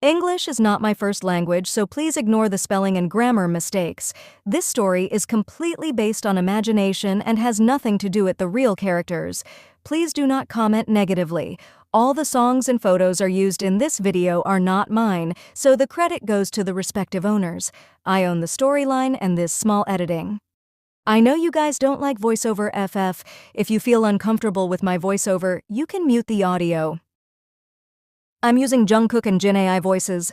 English is not my first language, so please ignore the spelling and grammar mistakes. This story is completely based on imagination and has nothing to do with the real characters. Please do not comment negatively. All the songs and photos are used in this video are not mine, so the credit goes to the respective owners. I own the storyline and this small editing. I know you guys don't like voiceover FF. If you feel uncomfortable with my voiceover, you can mute the audio. I'm using Jungkook and Jin AI voices.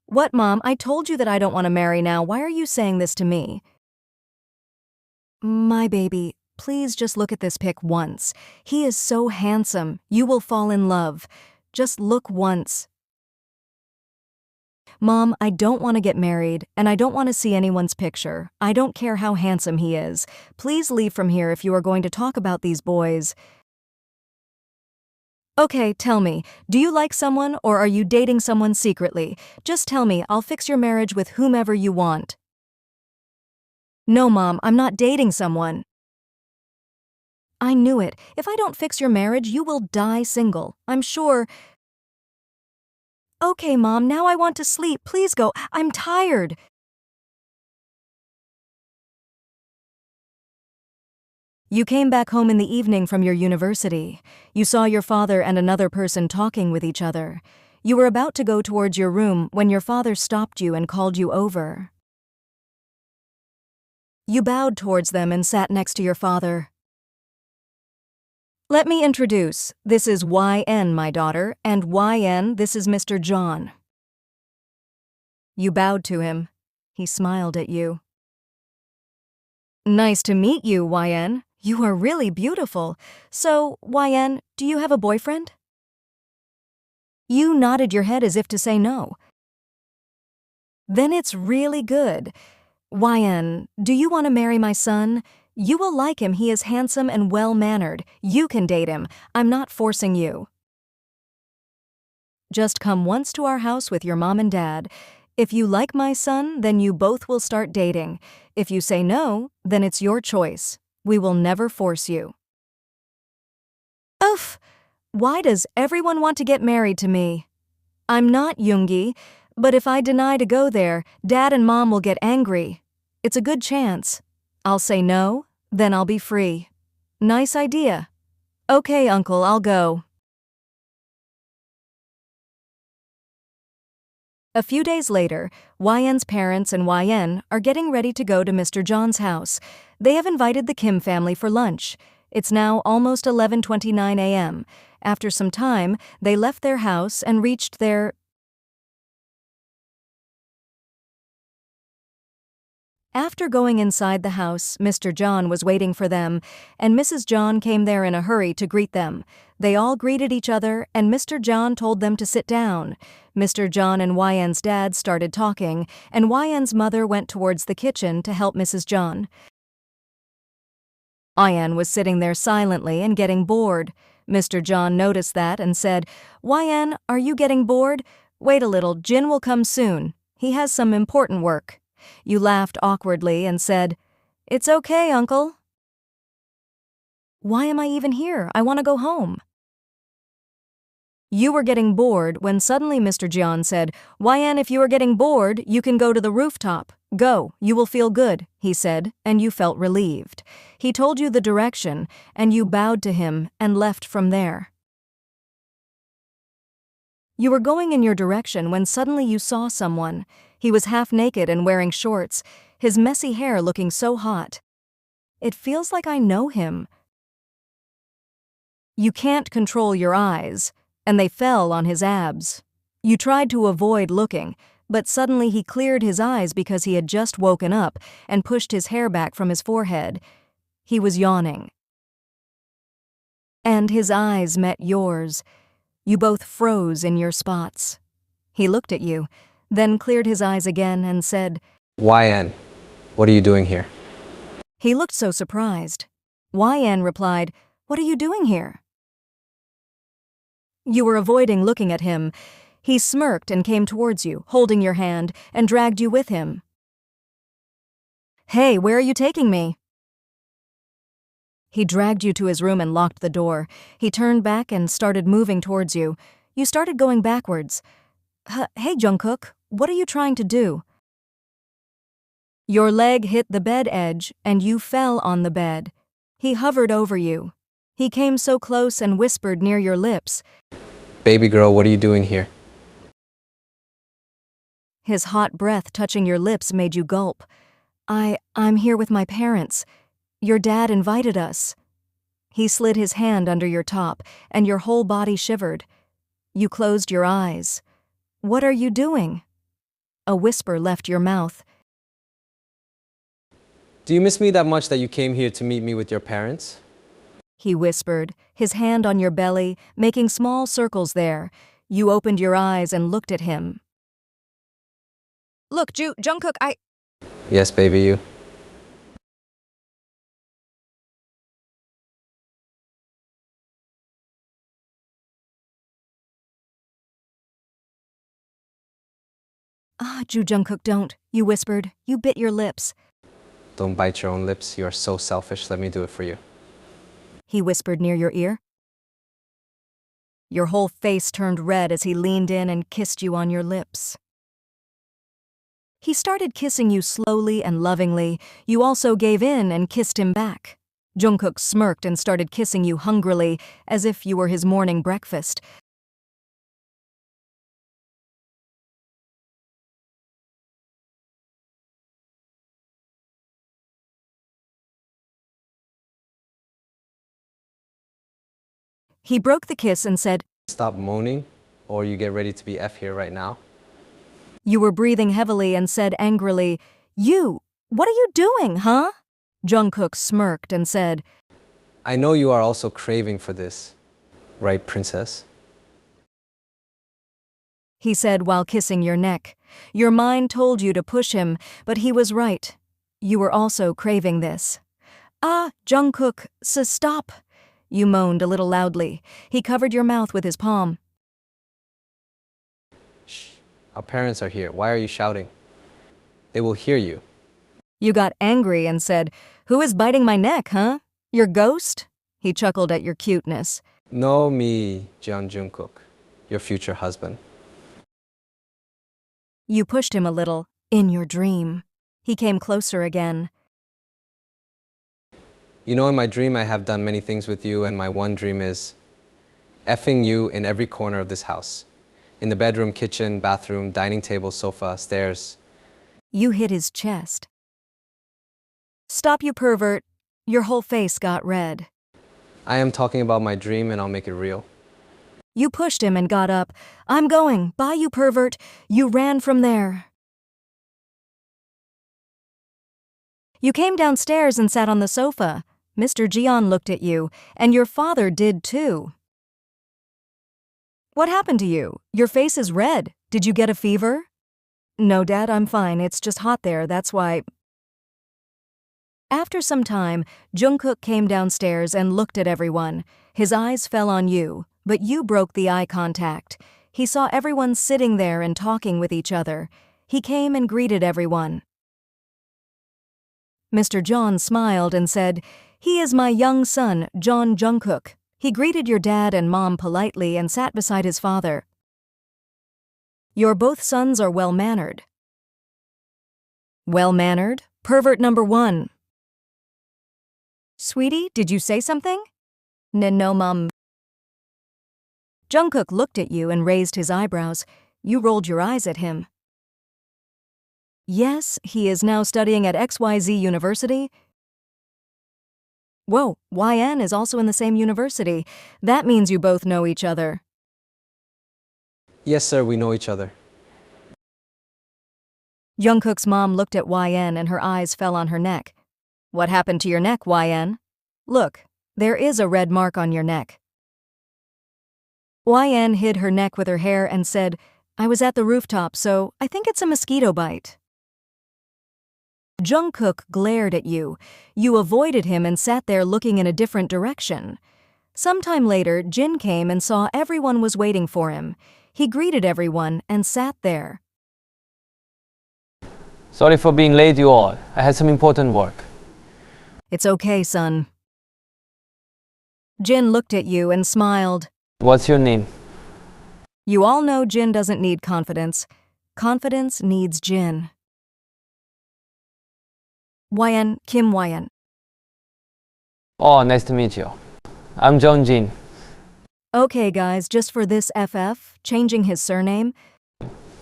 What, Mom? I told you that I don't want to marry now. Why are you saying this to me? My baby, please just look at this pic once. He is so handsome. You will fall in love. Just look once. Mom, I don't want to get married, and I don't want to see anyone's picture. I don't care how handsome he is. Please leave from here if you are going to talk about these boys. Okay, tell me, do you like someone or are you dating someone secretly? Just tell me, I'll fix your marriage with whomever you want. No, Mom, I'm not dating someone. I knew it. If I don't fix your marriage, you will die single. I'm sure. Okay, Mom, now I want to sleep. Please go. I'm tired. You came back home in the evening from your university. You saw your father and another person talking with each other. You were about to go towards your room when your father stopped you and called you over. You bowed towards them and sat next to your father. Let me introduce. This is YN, my daughter, and YN, this is Mr. John. You bowed to him. He smiled at you. Nice to meet you, YN. You are really beautiful. So, YN, do you have a boyfriend? You nodded your head as if to say no. Then it's really good. YN, do you want to marry my son? You will like him. He is handsome and well-mannered. You can date him. I'm not forcing you. Just come once to our house with your mom and dad. If you like my son, then you both will start dating. If you say no, then it's your choice. We will never force you. Oof! Why does everyone want to get married to me? I'm not Yoongi, but if I deny to go there, Dad and Mom will get angry. It's a good chance. I'll say no, then I'll be free. Nice idea. Okay, Uncle, I'll go. A few days later, YN's parents and YN are getting ready to go to Mr. John's house. They have invited the Kim family for lunch. It's now almost 11:29 a.m. After some time, they left their house and reached their... After going inside the house, Mr. John was waiting for them, and Mrs. John came there in a hurry to greet them. They all greeted each other, and Mr. John told them to sit down. Mr. John and YN's dad started talking, and YN's mother went towards the kitchen to help Mrs. John. YN was sitting there silently and getting bored. Mr. John noticed that and said, "YN, are you getting bored? Wait a little, Jin will come soon. He has some important work." You laughed awkwardly and said, "It's okay, Uncle." Why am I even here? I want to go home. You were getting bored when suddenly Mr. John said, "YN, if you are getting bored, you can go to the rooftop. Go, you will feel good," he said, and you felt relieved. He told you the direction, and you bowed to him and left from there. You were going in your direction when suddenly you saw someone. He was half naked and wearing shorts, his messy hair looking so hot. It feels like I know him. You can't control your eyes, and they fell on his abs. You tried to avoid looking, but suddenly he cleared his eyes because he had just woken up and pushed his hair back from his forehead. He was yawning. And his eyes met yours. You both froze in your spots. He looked at you, then cleared his eyes again and said, YN, what are you doing here? He looked so surprised. YN replied, "What are you doing here?" You were avoiding looking at him. He smirked and came towards you, holding your hand, and dragged you with him. "Hey, where are you taking me?" He dragged you to his room and locked the door. He turned back and started moving towards you. You started going backwards. Hey, Jungkook, what are you trying to do? Your leg hit the bed edge and you fell on the bed. He hovered over you. He came so close and whispered near your lips. Baby girl, what are you doing here? His hot breath touching your lips made you gulp. I'm here with my parents. Your dad invited us. He slid his hand under your top, and your whole body shivered. You closed your eyes. What are you doing? A whisper left your mouth. Do you miss me that much that you came here to meet me with your parents? He whispered, his hand on your belly, making small circles there. You opened your eyes and looked at him. Look, Jungkook, Yes, baby, you. Jungkook, don't, you whispered. You bit your lips. Don't bite your own lips. You are so selfish. Let me do it for you. He whispered near your ear. Your whole face turned red as he leaned in and kissed you on your lips. He started kissing you slowly and lovingly. You also gave in and kissed him back. Jungkook smirked and started kissing you hungrily, as if you were his morning breakfast. He broke the kiss and said, Stop moaning, or you get ready to be F here right now. You were breathing heavily and said angrily, what are you doing, huh? Jungkook smirked and said, I know you are also craving for this, right, princess? He said while kissing your neck. Your mind told you to push him, but he was right. You were also craving this. Jungkook, stop. You moaned a little loudly. He covered your mouth with his palm. Shh, our parents are here. Why are you shouting? They will hear you. You got angry and said, Who is biting my neck, huh? Your ghost? He chuckled at your cuteness. No, me, jeonjungkook, your future husband. You pushed him a little, in your dream. He came closer again. You know, in my dream I have done many things with you, and my one dream is effing you in every corner of this house. In the bedroom, kitchen, bathroom, dining table, sofa, stairs. You hit his chest. Stop, you pervert. Your whole face got red. I am talking about my dream, and I'll make it real. You pushed him and got up. I'm going. Bye, you pervert. You ran from there. You came downstairs and sat on the sofa. Mr. Jeon looked at you, and your father did too. What happened to you? Your face is red. Did you get a fever? No, Dad, I'm fine. It's just hot there, that's why. After some time, Jungkook came downstairs and looked at everyone. His eyes fell on you, but you broke the eye contact. He saw everyone sitting there and talking with each other. He came and greeted everyone. Mr. Jeon smiled and said, He is my young son, Jeonjungkook. He greeted your dad and mom politely and sat beside his father. Your both sons are well-mannered. Well-mannered? Pervert number 1. Sweetie, did you say something? No, Mom. Jungkook looked at you and raised his eyebrows. You rolled your eyes at him. Yes, he is now studying at XYZ University. Whoa, YN is also in the same university. That means you both know each other. Yes, sir, we know each other. Jungkook's mom looked at YN and her eyes fell on her neck. What happened to your neck, YN? Look, there is a red mark on your neck. YN hid her neck with her hair and said, I was at the rooftop, so I think it's a mosquito bite. Jungkook glared at you. You avoided him and sat there looking in a different direction. Sometime later, Jin came and saw everyone was waiting for him. He greeted everyone and sat there. Sorry for being late, you all. I had some important work. It's okay, son. Jin looked at you and smiled. What's your name? You all know Jin doesn't need confidence. Confidence needs Jin. YN, Kim YN. Oh, nice to meet you. I'm Jin. Okay, guys, just for this FF, changing his surname.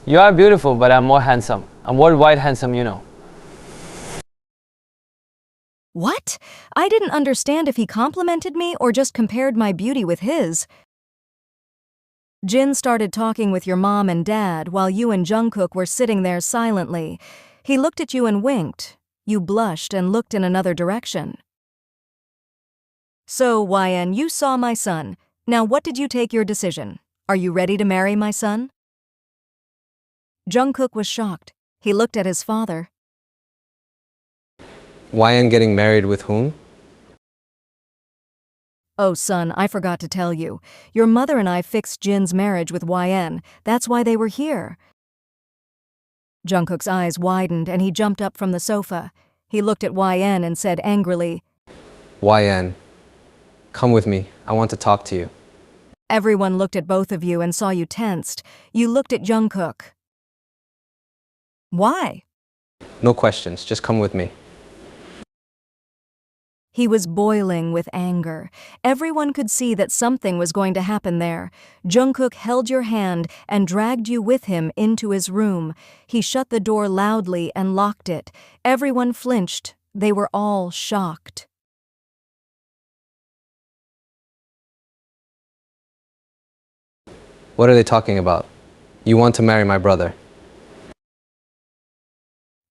You are beautiful, but I'm more handsome. I'm worldwide handsome, you know. What? I didn't understand if he complimented me or just compared my beauty with his. Jin started talking with your mom and dad while you and Jungkook were sitting there silently. He looked at you and winked. You blushed and looked in another direction. So, YN, you saw my son. Now what did you take your decision? Are you ready to marry my son? Jungkook was shocked. He looked at his father. YN getting married with whom? Oh, son, I forgot to tell you. Your mother and I fixed Jin's marriage with YN. That's why they were here. Jungkook's eyes widened and he jumped up from the sofa. He looked at YN and said angrily, YN, come with me. I want to talk to you. Everyone looked at both of you and saw you tensed. You looked at Jungkook. Why? No questions, just come with me. He was boiling with anger. Everyone could see that something was going to happen there. Jungkook held your hand and dragged you with him into his room. He shut the door loudly and locked it. Everyone flinched. They were all shocked. What are they talking about? You want to marry my brother.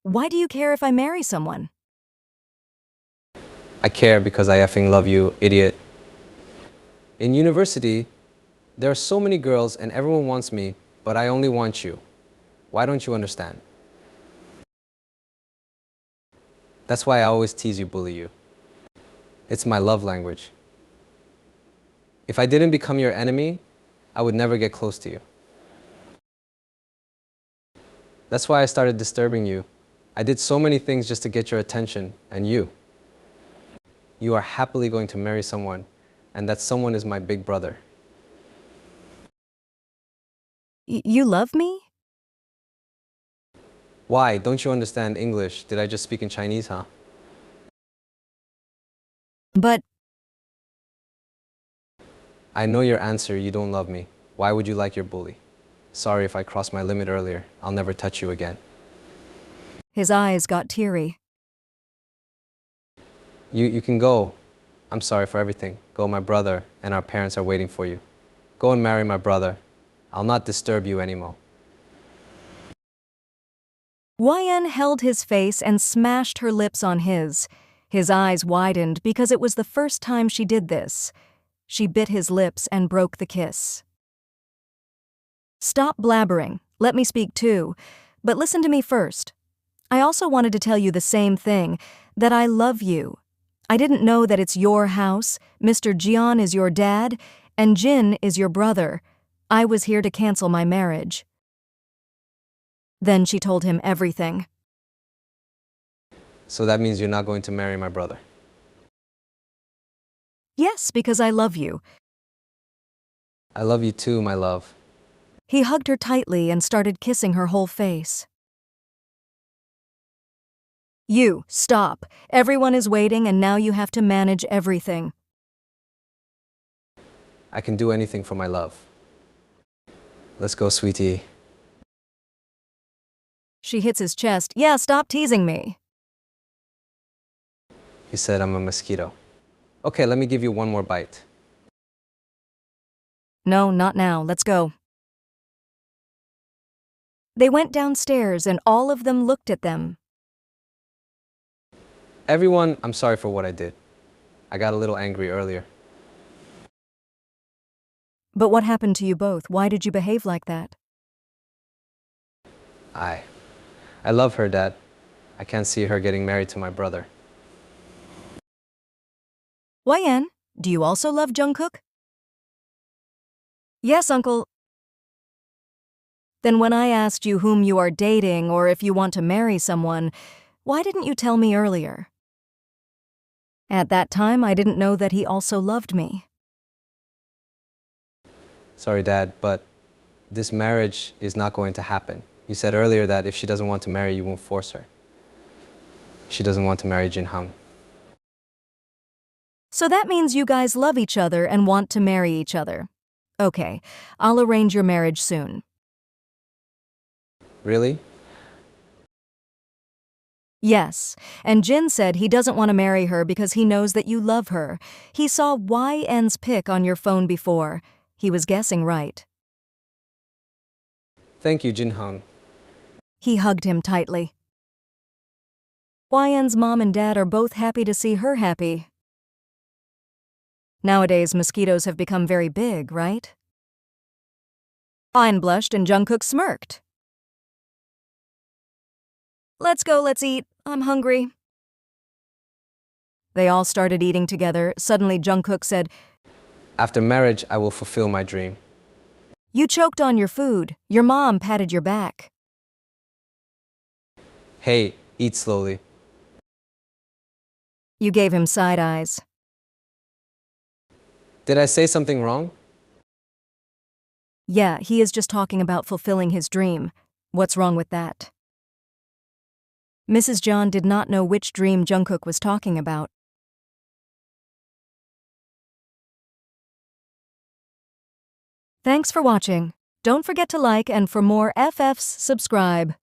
Why do you care if I marry someone? I care because I effing love you, idiot. In university, there are so many girls and everyone wants me, but I only want you. Why don't you understand? That's why I always tease you, bully you. It's my love language. If I didn't become your enemy, I would never get close to you. That's why I started disturbing you. I did so many things just to get your attention, and you. You are happily going to marry someone, and that someone is my big brother. You love me? Why? Don't you understand English? Did I just speak in Chinese, huh? But I know your answer, you don't love me. Why would you like your bully? Sorry if I crossed my limit earlier. I'll never touch you again. his eyes got teary. You can go. I'm sorry for everything. Go, my brother and our parents are waiting for you. Go and marry my brother. I'll not disturb you anymore. YN held his face and smashed her lips on his. His eyes widened because it was the first time she did this. She bit his lips and broke the kiss. Stop blabbering. Let me speak too. But listen to me first. I also wanted to tell you the same thing, that I love you. I didn't know that it's your house, Mr. Jeon is your dad, and Jin is your brother. I was here to cancel my marriage. Then she told him everything. So that means you're not going to marry my brother. Yes, because I love you. I love you too, my love. He hugged her tightly and started kissing her whole face. You, stop. Everyone is waiting and now you have to manage everything. I can do anything for my love. Let's go, sweetie. She hits his chest. Yeah, stop teasing me. You said I'm a mosquito. Okay, let me give you one more bite. No, not now. Let's go. They went downstairs and all of them looked at them. Everyone, I'm sorry for what I did. I got a little angry earlier. But what happened to you both? Why did you behave like that? I love her, Dad. I can't see her getting married to my brother. YN, do you also love Jungkook? Yes, Uncle. Then when I asked you whom you are dating or if you want to marry someone, why didn't you tell me earlier? At that time, I didn't know that he also loved me. Sorry, Dad, but this marriage is not going to happen. You said earlier that if she doesn't want to marry, you won't force her. She doesn't want to marry Jin Hong. So that means you guys love each other and want to marry each other. Okay, I'll arrange your marriage soon. Really? Yes, and Jin said he doesn't want to marry her because he knows that you love her. He saw YN's pic on your phone before. He was guessing right. Thank you, Jin Hong. He hugged him tightly. YN's mom and dad are both happy to see her happy. Nowadays, mosquitoes have become very big, right? YN blushed and Jungkook smirked. Let's go, let's eat. I'm hungry. They all started eating together. Suddenly, Jungkook said, After marriage, I will fulfill my dream. "You choked on your food. Your mom patted your back." Hey, eat slowly. You gave him side eyes. Did I say something wrong? Yeah, he is just talking about fulfilling his dream. What's wrong with that? Mrs. John did not know which dream Jungkook was talking about. Thanks for watching. Don't forget to like and for more FFs, subscribe.